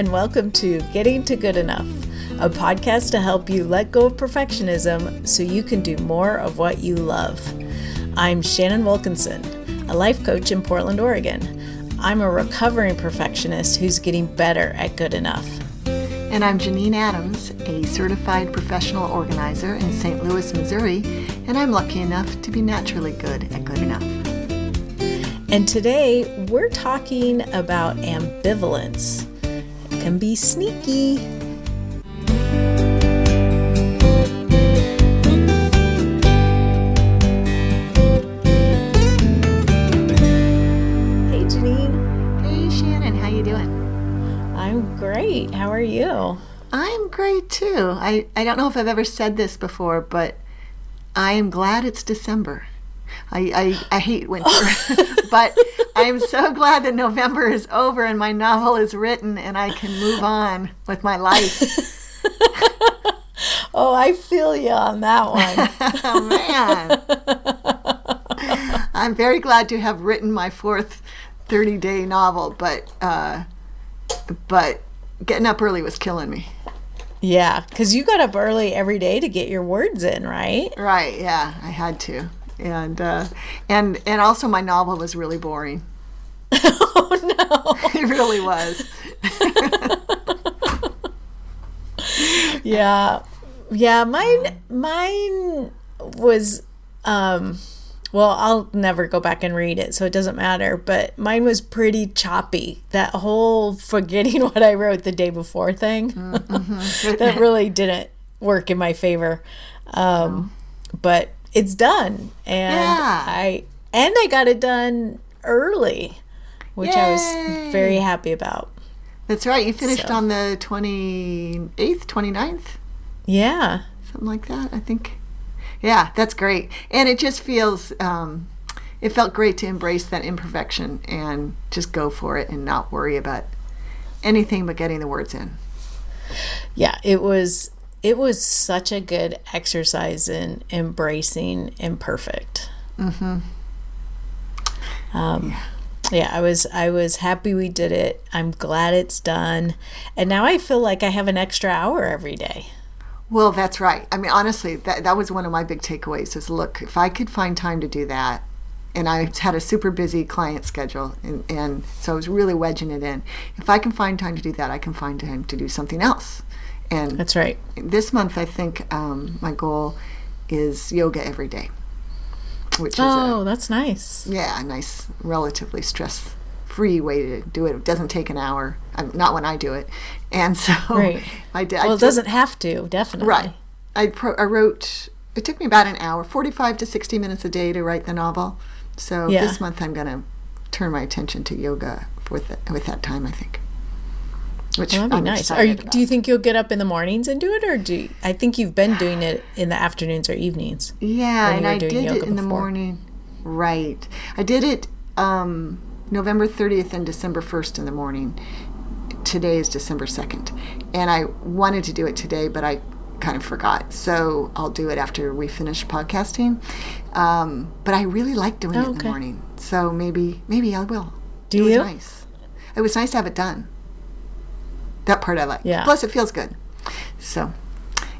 and welcome to Getting to Good Enough, a podcast to help you let go of perfectionism so you can do more of what you love. I'm Shannon Wilkinson, a life coach in Portland, Oregon. I'm a recovering perfectionist who's getting better at good enough. And I'm Janine Adams, a certified professional organizer in St. Louis, Missouri, and I'm lucky enough to be naturally good at good enough. And today we're talking about ambivalence. It can be sneaky. Hey Janine. Hey Shannon, how you doing? I'm great. How are you? I'm great too. I don't know if I've ever said this before, but I am glad it's December. I hate winter, but I'm so glad that November is over and my novel is written and I can move on with my life. Oh, I feel you on that one. Oh, man. I'm very glad to have written my fourth 30-day novel, but getting up early was killing me. Yeah, because you got up early every day to get your words in, right? Right, yeah, I had to. And also my novel was really boring. Oh, no. It really was. Yeah, mine was, well, I'll never go back and read it, so it doesn't matter, but mine was pretty choppy. That whole forgetting what I wrote the day before thing, that really didn't work in my favor. But it's done, and yeah. I got it done early, which Yay. I was very happy about. That's right. You finished on the 28th, 29th? Yeah. Something like that, I think. Yeah, that's great. And it just feels, it felt great to embrace that imperfection and just go for it and not worry about anything but getting the words in. Yeah, it was such a good exercise in embracing imperfect. Mm-hmm. Yeah, I was happy we did it. I'm glad it's done. And now I feel like I have an extra hour every day. Well, that's right. I mean, honestly, that was one of my big takeaways is, look, if I could find time to do that, and I had a super busy client schedule, and so I was really wedging it in. If I can find time to do that, I can find time to do something else. And that's right. This month, I think my goal is yoga every day, which is that's nice. Yeah, a nice, relatively stress-free way to do it. It doesn't take an hour. Not when I do it, and so right. I did. Well, it doesn't have to, definitely. Right. I wrote. It took me about an hour, 45 to 60 minutes a day to write the novel. So this month, I'm going to turn my attention to yoga with that time, I think. Which that'd be I'm nice. excited Do you think you'll get up in the mornings and do it, or I think you've been doing it in the afternoons or evenings? Yeah, and I did it in the morning. Right. I did it November 30th and December 1st in the morning. Today is December 2nd. And I wanted to do it today, but I kind of forgot. So I'll do it after we finish podcasting. But I really like doing it in the morning. So maybe I will. Do you? It was nice. It was nice to have it done. That part I like. Yeah. Plus, it feels good. So,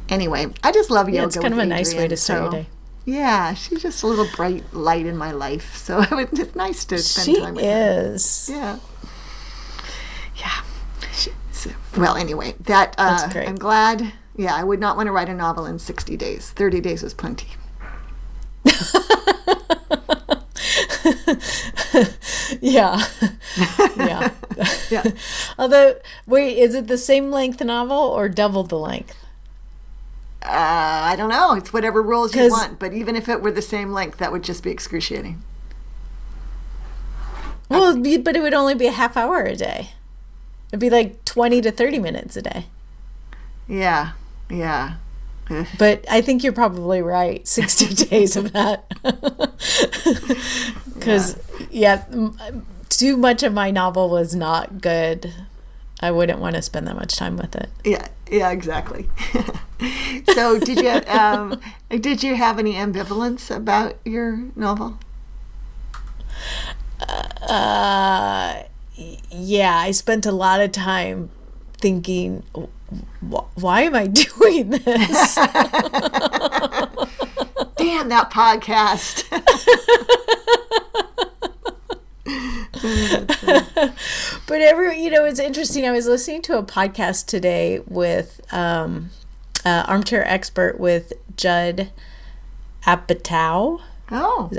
anyway, I just love yoga. It's kind of a nice way to start your day. Yeah, she's just a little bright light in my life. So it's nice to spend time with her. She is. Yeah. Yeah. So, well, anyway, that's great. I'm glad. Yeah, I would not want to write a novel in 60 days. 30 days was plenty. Yeah. Yeah. Yeah. Although, wait, is it the same length novel or double the length? I don't know. It's whatever rules you want. But even if it were the same length, that would just be excruciating. Well, but it would only be a half hour a day. It'd be like 20 to 30 minutes a day. Yeah. Yeah. But I think you're probably right. 60 days of that. Because, too much of my novel was not good. I wouldn't want to spend that much time with it. Yeah, exactly. So did you have any ambivalence about your novel? Yeah, I spent a lot of time thinking, why am I doing this? Damn that podcast. But it's interesting. I was listening to a podcast today with Armchair Expert with Judd Apatow. Oh,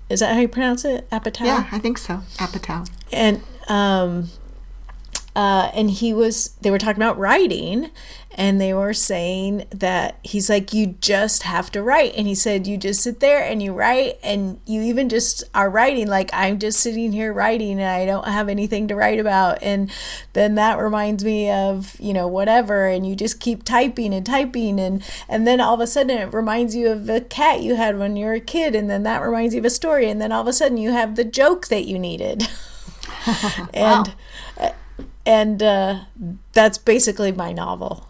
is that how you pronounce it? Apatow? Yeah, I think so. Apatow. And they were talking about writing, and they were saying that he's like, you just have to write. And he said, you just sit there and you write, and you even just are writing. Like, I'm just sitting here writing and I don't have anything to write about. And then that reminds me of, whatever. And you just keep typing and typing. And then all of a sudden it reminds you of the cat you had when you were a kid. And then that reminds you of a story. And then all of a sudden you have the joke that you needed. Wow. And that's basically my novel.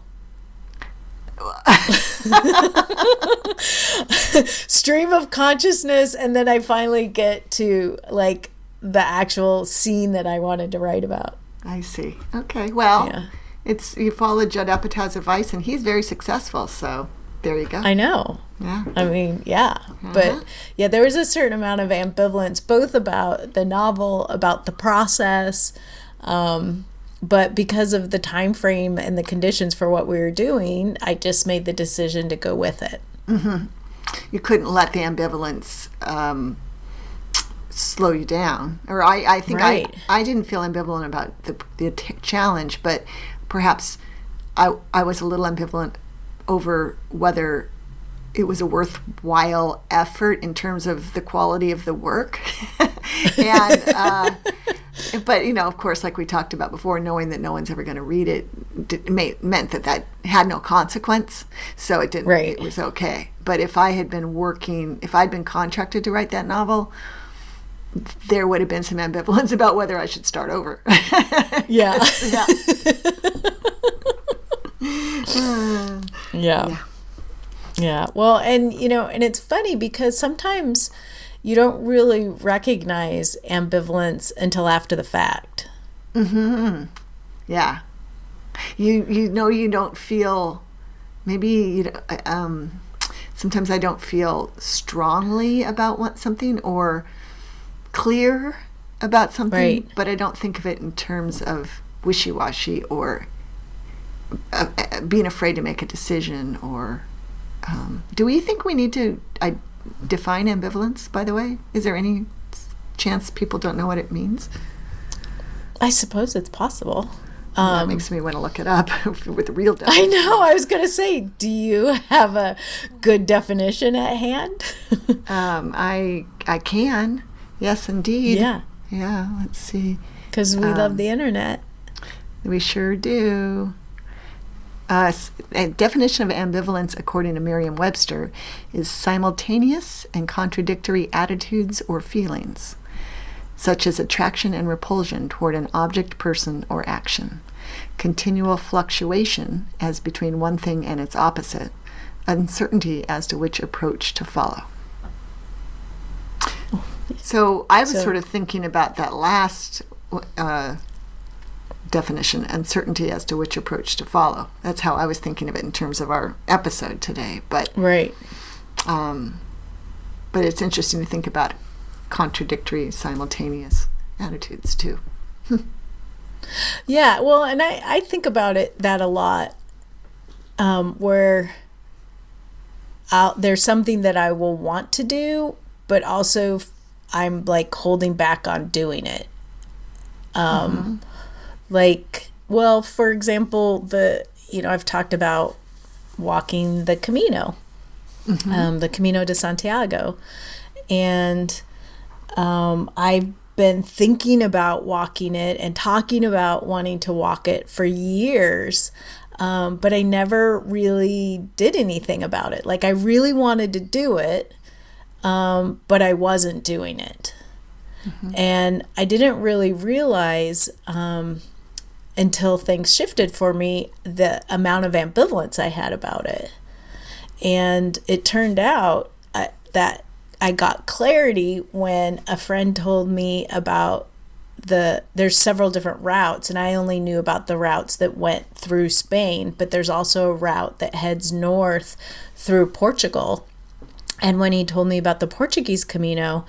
Stream of consciousness, and then I finally get to like the actual scene that I wanted to write about. I see. Okay. Well, you followed Judd Apatow's advice, and he's very successful. So there you go. I know. Yeah. I mean, yeah. But yeah, there was a certain amount of ambivalence, both about the novel, about the process. But because of the time frame and the conditions for what we were doing, I just made the decision to go with it. Mm-hmm. You couldn't let the ambivalence slow you down. Or I think right. I didn't feel ambivalent about the challenge, but perhaps I was a little ambivalent over whether it was a worthwhile effort in terms of the quality of the work. And but of course, like we talked about before, knowing that no one's ever going to read it meant that had no consequence. So it didn't. Right. It was okay. But if I'd been contracted to write that novel, there would have been some ambivalence about whether I should start over. Yeah. Yeah. Yeah. Well, and it's funny because sometimes you don't really recognize ambivalence until after the fact. Mm-hmm. Yeah. You don't feel, maybe sometimes I don't feel strongly about something or clear about something, right. But I don't think of it in terms of wishy-washy or being afraid to make a decision or do we think we need to define ambivalence, by the way? Is there any chance people don't know what it means? I suppose it's possible. That makes me want to look it up with the real definition. I know. I was going to say, do you have a good definition at hand? I can. Yes, indeed. Yeah. Yeah, let's see. Because we love the internet. We sure do. A definition of ambivalence, according to Merriam-Webster, is simultaneous and contradictory attitudes or feelings, such as attraction and repulsion toward an object, person, or action, continual fluctuation as between one thing and its opposite, uncertainty as to which approach to follow. So I was sort of thinking about that last definition, uncertainty as to which approach to follow. That's how I was thinking of it in terms of our episode today. But right. But it's interesting to think about contradictory, simultaneous attitudes too. Yeah, well, and I think about that a lot, where there's something that I will want to do, but also I'm like holding back on doing it. Like, well, for example, I've talked about walking the Camino, the Camino de Santiago, and I've been thinking about walking it and talking about wanting to walk it for years, but I never really did anything about it. Like, I really wanted to do it, but I wasn't doing it. And I didn't really realize until things shifted for me the amount of ambivalence I had about it. And it turned out that I got clarity when a friend told me about there's several different routes, and I only knew about the routes that went through Spain, but there's also a route that heads north through Portugal. And when he told me about the Portuguese Camino,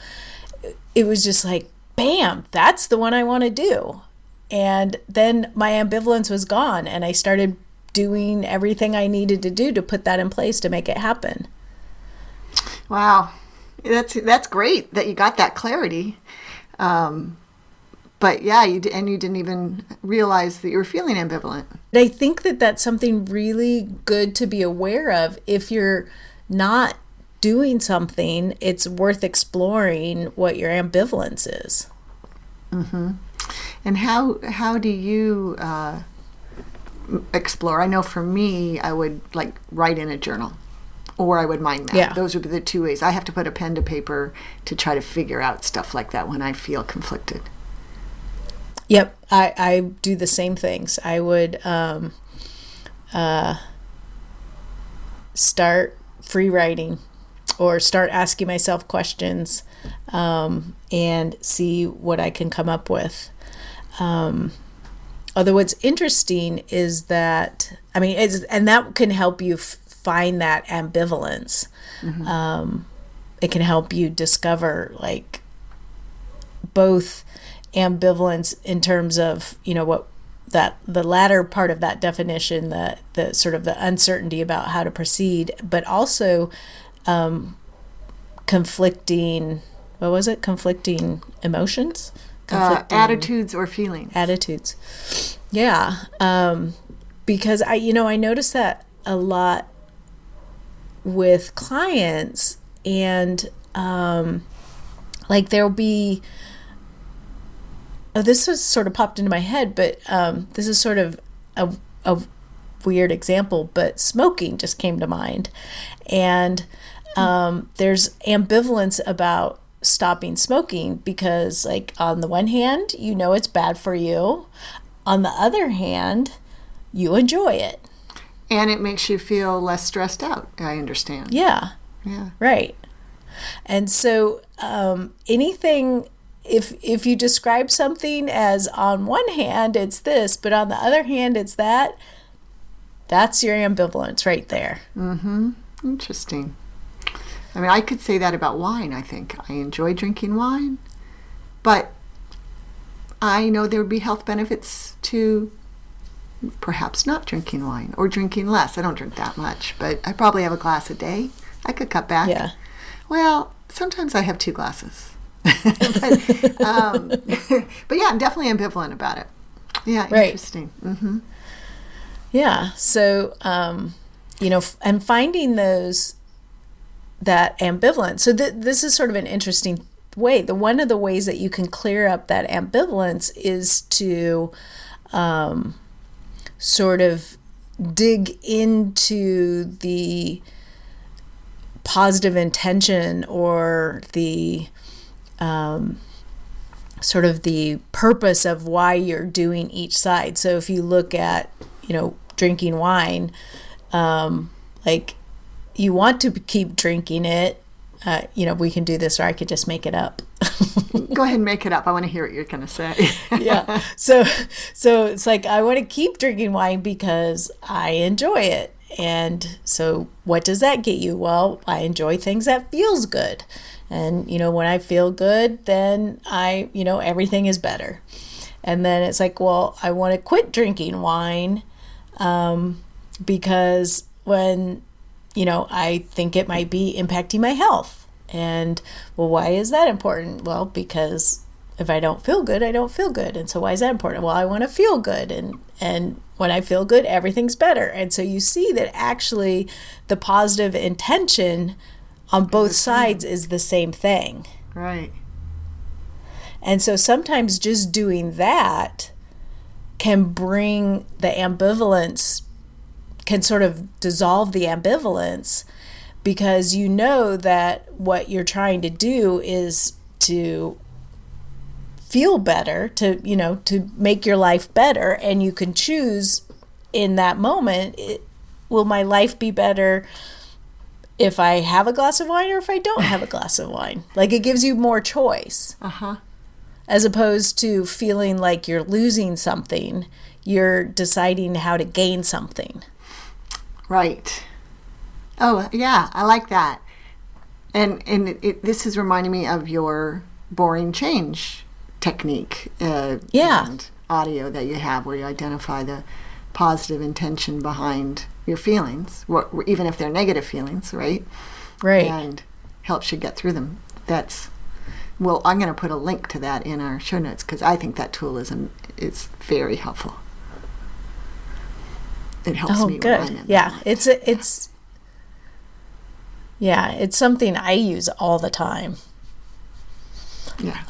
it was just like, bam, that's the one I want to do. And then my ambivalence was gone, and I started doing everything I needed to do to put that in place to make it happen. Wow. That's great that you got that clarity. But yeah, you didn't even realize that you were feeling ambivalent. I think that that's something really good to be aware of. If you're not doing something, it's worth exploring what your ambivalence is. Mm-hmm. And how do you explore? I know for me, I would like write in a journal, or I would mind map. Yeah. Those would be the two ways. I have to put a pen to paper to try to figure out stuff like that when I feel conflicted. Yep, I do the same things. I would start free writing, or start asking myself questions, and see what I can come up with. Although what's interesting is that, and that can help you find that ambivalence. Mm-hmm. It can help you discover like both ambivalence in terms of, what that the latter part of that definition, the sort of the uncertainty about how to proceed, but also conflicting emotions, attitudes or feelings. Attitudes, yeah. Because I notice that a lot with clients, and like there'll be. Oh, this was sort of popped into my head, but this is sort of a weird example, but smoking just came to mind. And there's ambivalence about stopping smoking because, like, on the one hand, it's bad for you. On the other hand, you enjoy it. And it makes you feel less stressed out, I understand. Yeah. Yeah. Right. And so anything... If you describe something as on one hand it's this, but on the other hand it's that, that's your ambivalence right there. Mm-hmm. Interesting. I could say that about wine, I think. I enjoy drinking wine, but I know there would be health benefits to perhaps not drinking wine or drinking less. I don't drink that much, but I probably have a glass a day. I could cut back. Yeah. Well, sometimes I have 2 glasses. but yeah, I'm definitely ambivalent about it. Yeah, right. Interesting. Mm-hmm. Yeah, so and finding that ambivalence. So this is sort of an interesting way. One of the ways that you can clear up that ambivalence is to sort of dig into the positive intention or the sort of the purpose of why you're doing each side. So if you look at, drinking wine, like you want to keep drinking it, we can do this, or I could just make it up. Go ahead and make it up. I want to hear what you're going to say. Yeah. So it's like, I want to keep drinking wine because I enjoy it. And so what does that get you? Well, I enjoy things that feels good. And, when I feel good, then everything is better. And then it's like, well, I want to quit drinking wine because when, I think it might be impacting my health. And, well, why is that important? Well, because if I don't feel good, I don't feel good. And so why is that important? Well, I want to feel good. And when I feel good, everything's better. And so you see that actually the positive intention on both sides is the same thing. Right. And so sometimes just doing that can bring the ambivalence, can sort of dissolve the ambivalence, because you know that what you're trying to do is to feel better, to make your life better, and you can choose in that moment, will my life be better if I have a glass of wine or if I don't have a glass of wine? Like, it gives you more choice. Uh-huh. as opposed to feeling like you're losing something. You're deciding how to gain something. Right. Oh, yeah, I like that. And this is reminding me of your boring change technique and audio that you have, where you identify the positive intention behind your feelings, even if they're negative feelings, right? Right. And helps you get through them. Well, I'm going to put a link to that in our show notes, because I think that tool is very helpful. It helps me. Good. When I'm in it's something I use all the time. Yeah.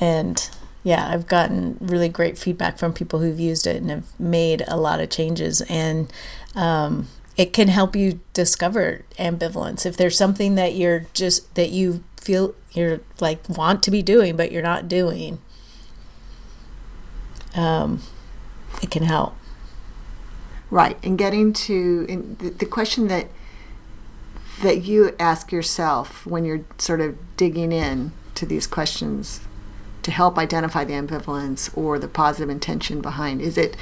And I've gotten really great feedback from people who've used it and have made a lot of changes. And it can help you discover ambivalence. If there's something that that you feel you're like want to be doing, but you're not doing, it can help. Right. And getting to the question that you ask yourself when you're sort of digging in to these questions to help identify the ambivalence or the positive intention behind, is it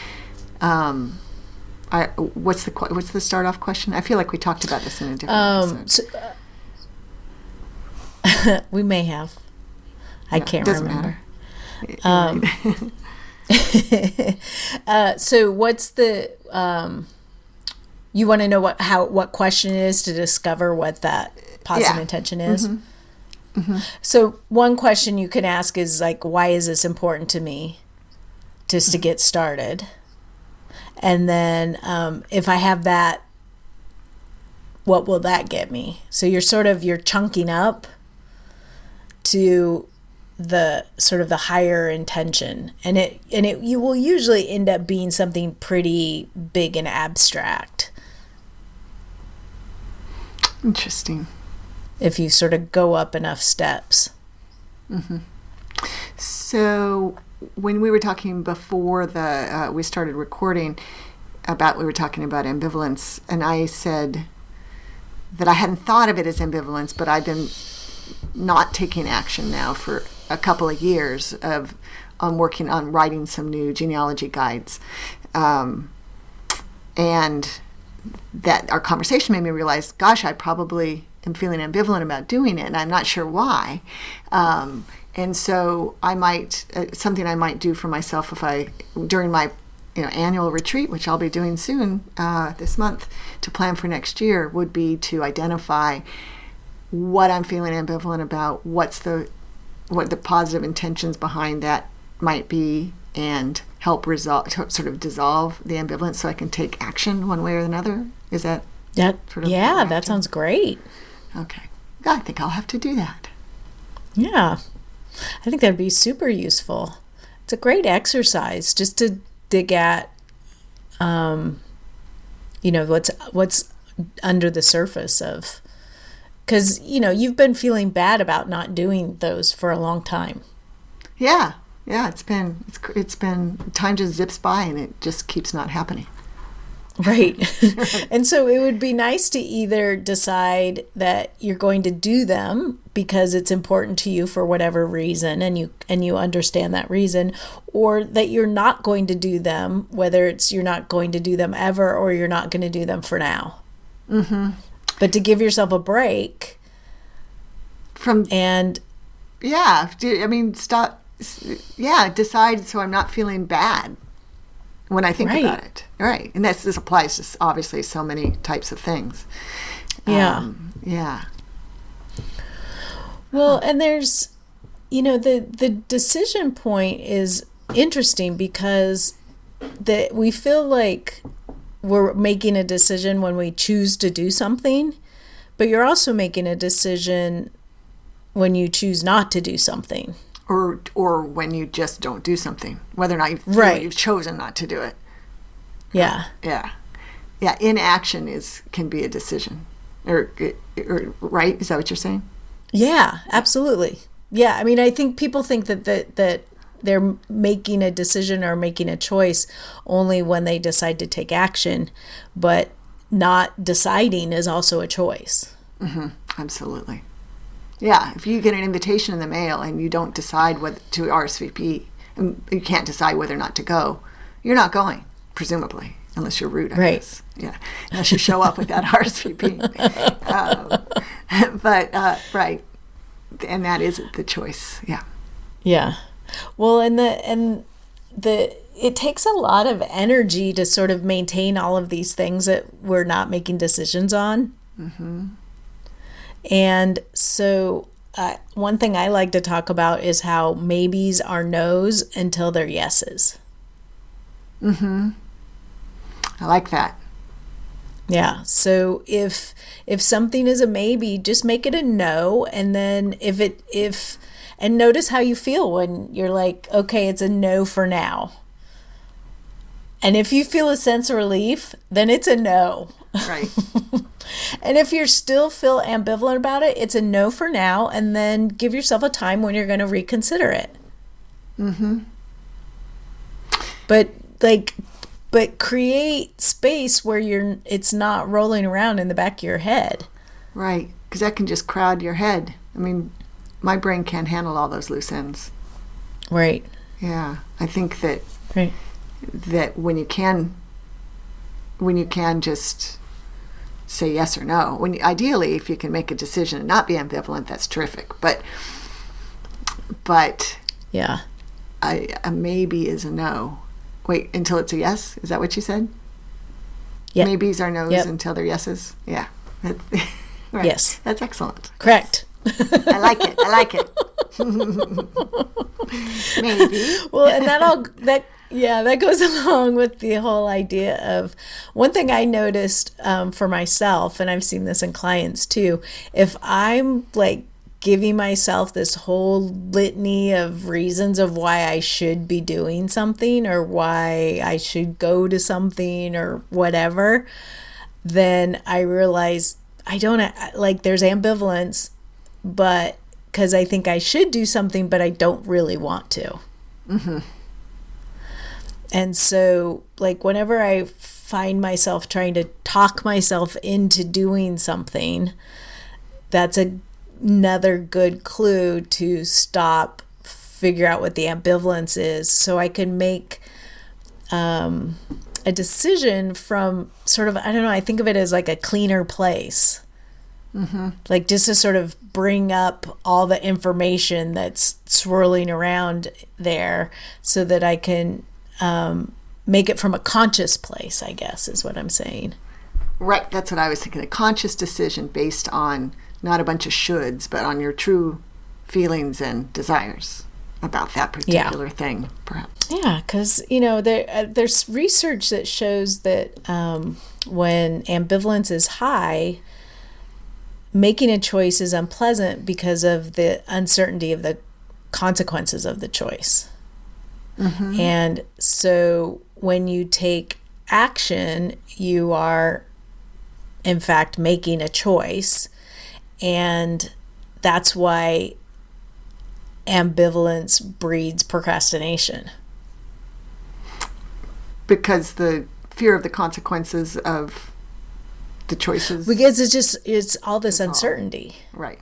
what's the start off question? I feel like we talked about this in a different episode. We may have. I can't remember. So what's the you want to know what question it is to discover what that positive intention is? Mm-hmm. Mm-hmm. So one question you can ask is like, why is this important to me, just to get started? And then if I have that, what will that get me? So you're chunking up to the sort of the higher intention, and you will usually end up being something pretty big and abstract. Interesting. If you sort of go up enough steps. Mm-hmm. So when we were talking before we started recording we were talking about ambivalence, and I said that I hadn't thought of it as ambivalence, but I've been not taking action now for a couple of years on working on writing some new genealogy guides. And that our conversation made me realize, gosh, I probably am feeling ambivalent about doing it, and I'm not sure why. And so I might, something I might do for myself during my annual retreat, which I'll be doing soon this month, to plan for next year, would be to identify what I'm feeling ambivalent about, what the positive intentions behind that might be, and help sort of dissolve the ambivalence so I can take action one way or another. Is that sort of that sounds great. Okay. I think I'll have to do that. Yeah. I think that'd be super useful. It's a great exercise just to dig at what's under the surface of, because you've been feeling bad about not doing those for a long time. Yeah it's been time just zips by and it just keeps not happening. Right. And so it would be nice to either decide that you're going to do them because it's important to you for whatever reason, and you understand that reason, or that you're not going to do them, whether it's you're not going to do them ever or you're not going to do them for now. Mm-hmm. But to give yourself a break decide so I'm not feeling bad when I think about it. Right. And this applies to obviously so many types of things. Yeah. Well, and there's, the decision point is interesting because we feel like we're making a decision when we choose to do something, but you're also making a decision when you choose not to do something. Or when you just don't do something, whether or not you feel you've chosen not to do it. Yeah. Yeah. Inaction can be a decision, or right? Is that what you're saying? Yeah, absolutely. Yeah, I mean, I think people think that they're making a decision or making a choice only when they decide to take action, but not deciding is also a choice. Mm-hmm. Absolutely. Yeah, if you get an invitation in the mail and you don't decide whether to RSVP, and you can't decide whether or not to go, you're not going, presumably, unless you're rude, I guess. Yeah, unless you show up without RSVP. Right, and that is the choice. Yeah. Yeah. Well, it takes a lot of energy to sort of maintain all of these things that we're not making decisions on. Mm-hmm. And so one thing I like to talk about is how maybes are no's until they're yeses. Mm-hmm. I like that. Yeah. So if something is a maybe, just make it a no. And then and notice how you feel when you're like, okay, it's a no for now. And if you feel a sense of relief, then it's a no. Right. And if you still feel ambivalent about it, it's a no for now. And then give yourself a time when you're going to reconsider it. Mm-hmm. But create space where it's not rolling around in the back of your head. Right. Because that can just crowd your head. I mean, my brain can't handle all those loose ends. Right. Yeah. I think that right. that when you can just say yes or no, ideally if you can make a decision and not be ambivalent, that's terrific. But yeah, a maybe is a no. Wait until it's a yes. Is that what you said? Yeah. Maybes are no's until they're yeses. Yeah. Right. Yes. That's excellent. Correct. I like it. Maybe. Well, and that goes along with the whole idea of one thing I noticed for myself, and I've seen this in clients too. If I'm like giving myself this whole litany of reasons of why I should be doing something or why I should go to something or whatever, then I realize I don't there's ambivalence, but because I think I should do something, but I don't really want to. Mm-hmm. And so, like, whenever I find myself trying to talk myself into doing something, that's another good clue to stop, figure out what the ambivalence is, so I can make a decision from sort of, I don't know, I think of it as like a cleaner place. Mm-hmm. Like just to sort of bring up all the information that's swirling around there so that I can make it from a conscious place, I guess is what I'm saying. Right. That's what I was thinking. A conscious decision based on not a bunch of shoulds, but on your true feelings and desires about that particular thing, perhaps. Yeah, because, there's research that shows that when ambivalence is high, making a choice is unpleasant because of the uncertainty of the consequences of the choice. Mm-hmm. And so when you take action, you are, in fact, making a choice. And that's why ambivalence breeds procrastination. Because the fear of the consequences of the choices. Because it's all this uncertainty. Right.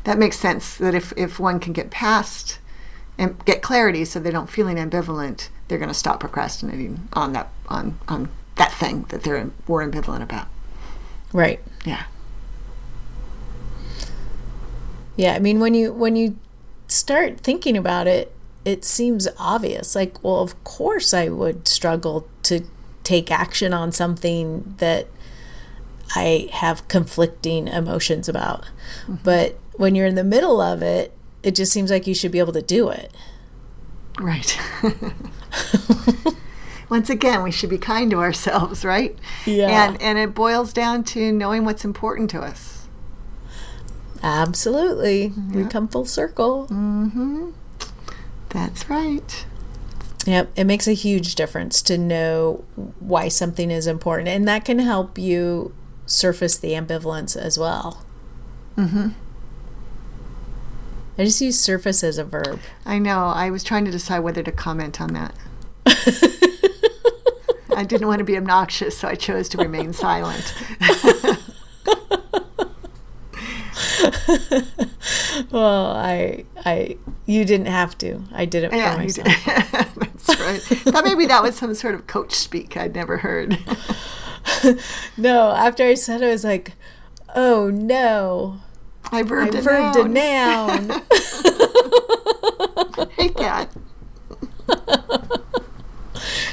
That makes sense, that if one can get past and get clarity so they don't feeling ambivalent, they're going to stop procrastinating on that thing that they're more ambivalent about. Right. Yeah. Yeah, I mean, when you start thinking about it, it seems obvious. Like, well, of course I would struggle to take action on something that I have conflicting emotions about. Mm-hmm. But when you're in the middle of it, it just seems like you should be able to do it. Right. Once again, we should be kind to ourselves, right? Yeah. And it boils down to knowing what's important to us. Absolutely. Yep. We come full circle. Mm-hmm. That's right. Yep. It makes a huge difference to know why something is important. And that can help you surface the ambivalence as well. Mm-hmm. I just use surface as a verb. I know. I was trying to decide whether to comment on that. I didn't want to be obnoxious, so I chose to remain silent. Well, you didn't have to. I did it for myself. That's right. Thought maybe that was some sort of coach speak I'd never heard. No, after I said it, I was like, oh no. I verbed a noun. I hate that.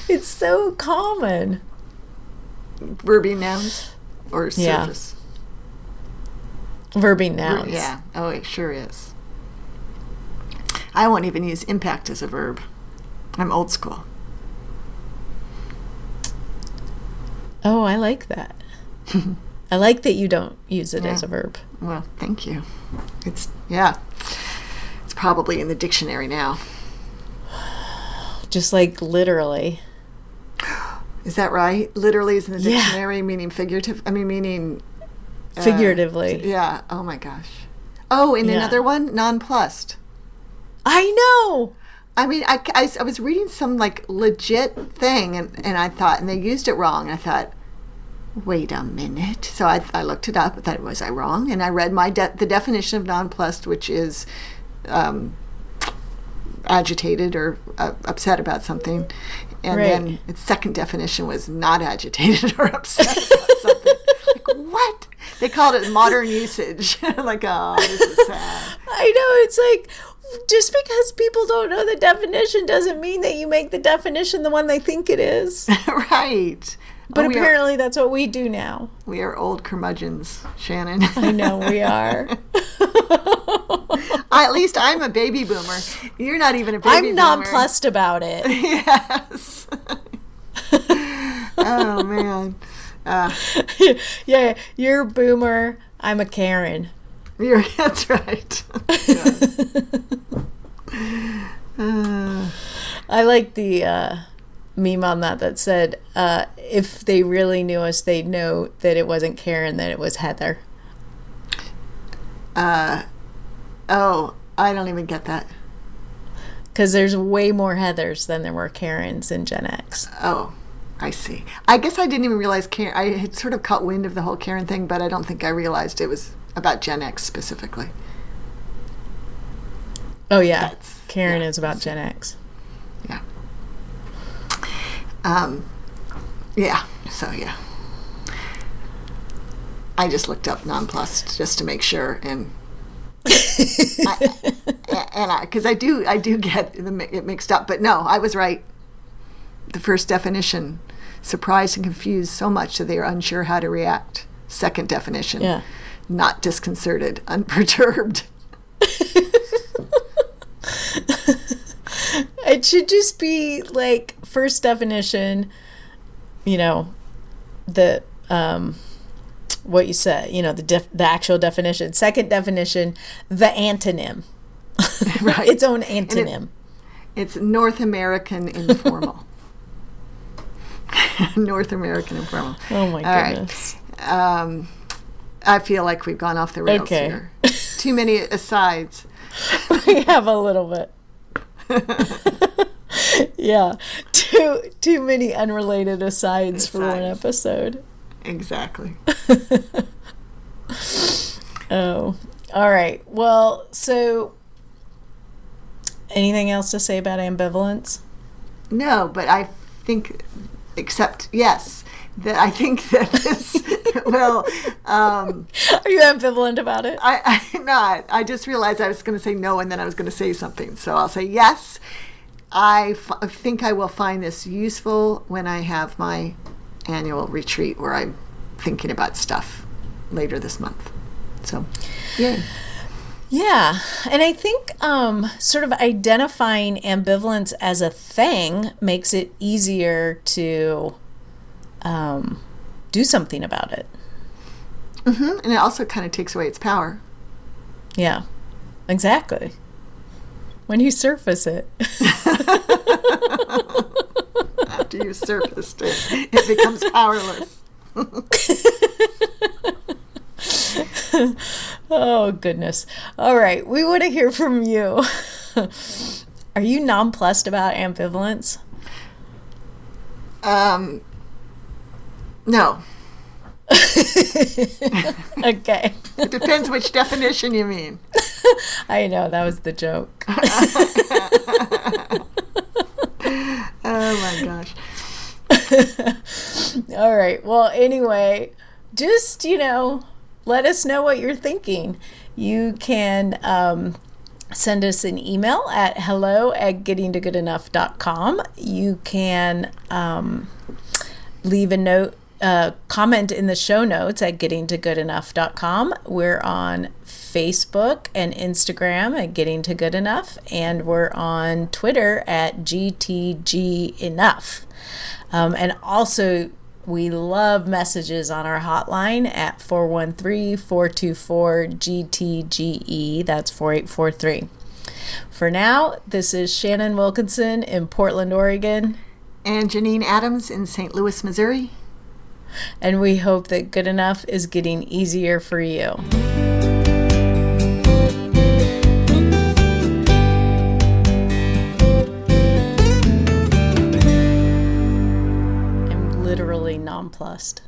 It's so common. Verbing nouns or surface? Verbing nouns. Yeah. Oh, it sure is. I won't even use impact as a verb. I'm old school. Oh, I like that. I like that you don't use it as a verb. Well, thank you. It's probably in the dictionary now. Just like literally. Is that right? Literally is in the dictionary, meaning figurative. I mean, meaning figuratively. Yeah. Oh my gosh. Oh, and another one, nonplussed. I know. I mean, I was reading some like legit thing, and I thought, and they used it wrong. I thought, wait a minute. So I looked it up. I thought, was I wrong? And I read the definition of nonplussed, which is agitated or upset about something. And then its second definition was not agitated or upset about something. Like, what? They called it modern usage. Like, oh, this is sad. I know. It's like, just because people don't know the definition doesn't mean that you make the definition the one they think it is. Right. But apparently that's what we do now. We are old curmudgeons, Shannon. I know we are. At least I'm a baby boomer. You're not even a baby boomer. I'm nonplussed about it. Yes. Oh, man. Yeah, you're a boomer. I'm a Karen. That's right. I like the meme on that said, if they really knew us, they'd know that it wasn't Karen, that it was Heather. Oh, I don't even get that. Because there's way more Heathers than there were Karens in Gen X. Oh, I see. I guess I didn't even realize Karen. I had sort of caught wind of the whole Karen thing, but I don't think I realized it was about Gen X specifically. Oh, yeah. Karen is about Gen X. Yeah. Yeah. So, yeah. I just looked up nonplussed just to make sure, and because I do get it mixed up, but no, I was right. The first definition, surprised and confused so much that they are unsure how to react. Second definition, not disconcerted, unperturbed. It should just be like first definition, the what you said, the actual definition. Second definition, the antonym. Right. Its own antonym. It's North American informal. North American informal. Oh my goodness. Right. I feel like we've gone off the rails here. Too many asides. We have a little bit. Yeah. Too many unrelated asides for one episode. Exactly. Oh, all right. Well, so anything else to say about ambivalence? No, but I think, except, yes, that I think that this will... Are you ambivalent about it? I'm not. I just realized I was going to say no, and then I was going to say something. So I'll say yes. I think I will find this useful when I have my annual retreat where I'm thinking about stuff later this month. So, yay. Yeah. And I think sort of identifying ambivalence as a thing makes it easier to do something about it. Mm-hmm. And it also kind of takes away its power. Yeah, exactly. When you surface it. After you surfaced it, it becomes powerless. Oh, goodness. All right. We want to hear from you. Are you nonplussed about ambivalence? No. Okay. It depends which definition you mean. I know, that was the joke. Oh my gosh. All right. Well, anyway, just, let us know what you're thinking. You can send us an email at hello@gettingtogoodenough.com. You can leave a note, comment in the show notes at gettingtogoodenough.com. We're on Facebook and Instagram at Getting to Good Enough, and we're on Twitter at GTG Enough. And also, we love messages on our hotline at 413-424-GTGE. That's 4843. For now, this is Shannon Wilkinson in Portland, Oregon. And Janine Adams in St. Louis, Missouri. And we hope that good enough is getting easier for you. I'm literally nonplussed.